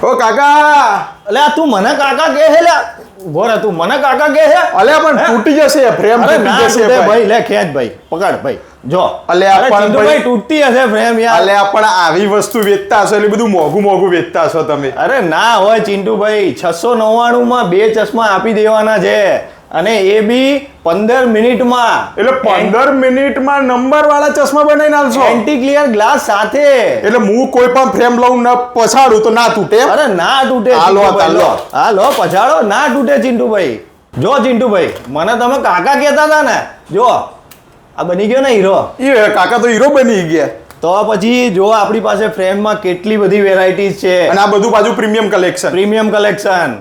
ઓ કાકા, અલ્યા તું મને કાકા કહે છે લ્યા? ગોરા તું મને કાકા કહે છે? અલ્યા પણ તૂટી જશે, ફ્રેમ અરે તૂટી ના જશે તૂટે ભાઈ. ભાઈ, લે ખેંચ ભાઈ, પકડ ભાઈ. જો અલ્યા અરે પણ ચિંટુભાઈ, ભાઈ, તૂટતી હશે ફ્રેમ યાર. અલ્યા પણ આવી વસ્તુ વેચતા હશો એટલે બધું મોંઘું મોંઘું વેચતા હશો તમે. અરે ના હોય ચિંટુભાઈ, 699 માં 2 ચશ્મા આપી દેવાના છે અને એ બી 15 મિનિટમાં. એટલે 15 મિનિટમાં નંબર વાળા ચશ્મા બનાવીને આલશો? એન્ટી ક્લિયર ગ્લાસ સાથે. એટલે હું કોઈ પણ ફ્રેમ લઉં ન પછાડું તો ના તૂટે એમ? અરે ના તૂટે હાલો, ચિંટુભાઈ, હાલો. લો. હા લો પછાડો, ના તૂટે ચિંટુભાઈ. જો ચિંટુભાઈ, મને તમે કાકા કહેતા હતા ને, જો આ બની ગયો ને હીરો. એ કાકા તો હીરો બની ગયા. તો પછી જો આપણી પાસે ફ્રેમમાં કેટલી બધી વેરાયટીઝ છે. અને આ બધું બાજુ પ્રીમિયમ કલેક્શન. Premium collection.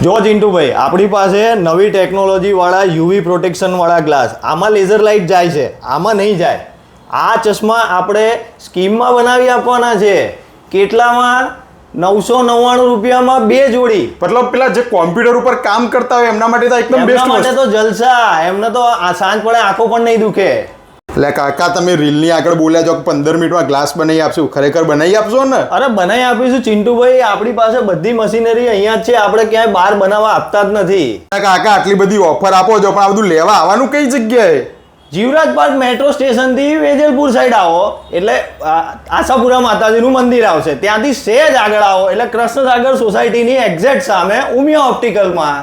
જો ચિંટુભાઈ, આપણી પાસે નવી ટેકનોલોજી વાળા યુવી પ્રોટેક્શન વાળા ગ્લાસ. આમાં લેઝર લાઇટ જાય છે, આમાં નહીં જાય. આ ચશ્મા આપણે સ્કીમમાં બનાવી આપવાના છે. કેટલામાં? 999 રૂપિયામાં 2 જોડી. મતલબ પેલા જે કોમ્પ્યુટર ઉપર કામ કરતા હોય એમના માટે તો એકદમ બેસ્ટ એમના માટે વસ્તુ. તો જલસા. એમને તો આ સાંજ પડે આંખો પણ નહીં દુખે. એટલે કાકા તમે રીલની આગળ બોલ્યા છો કે 15 મિનિટમાં ગ્લાસ બનાવી આપશું, ખરેખર બનાવી આપશો ને? અરે બનાવી આપીશું ચિંટુભાઈ, આપણી પાસે બધી મશીનરી અહીંયા જ છે, આપણે ક્યાંય બહાર બનાવવા આપતા જ નથી. કાકા આટલી બધી ઓફર આપો છો પણ આ બધું લેવા આવવાનું કઈ જગ્યાએ? જીવરાજ પાર્ક મેટ્રો સ્ટેશન થી વેજલપુર સાઈડ આવો એટલે આશાપુરા માતાજીનું મંદિર આવશે. ત્યાંથી સહેજ આગળ આવો એટલે કૃષ્ણસાગર સોસાયટીની એક્ઝેક્ટ સામે ઉમિયા ઓપ્ટિકલમાં.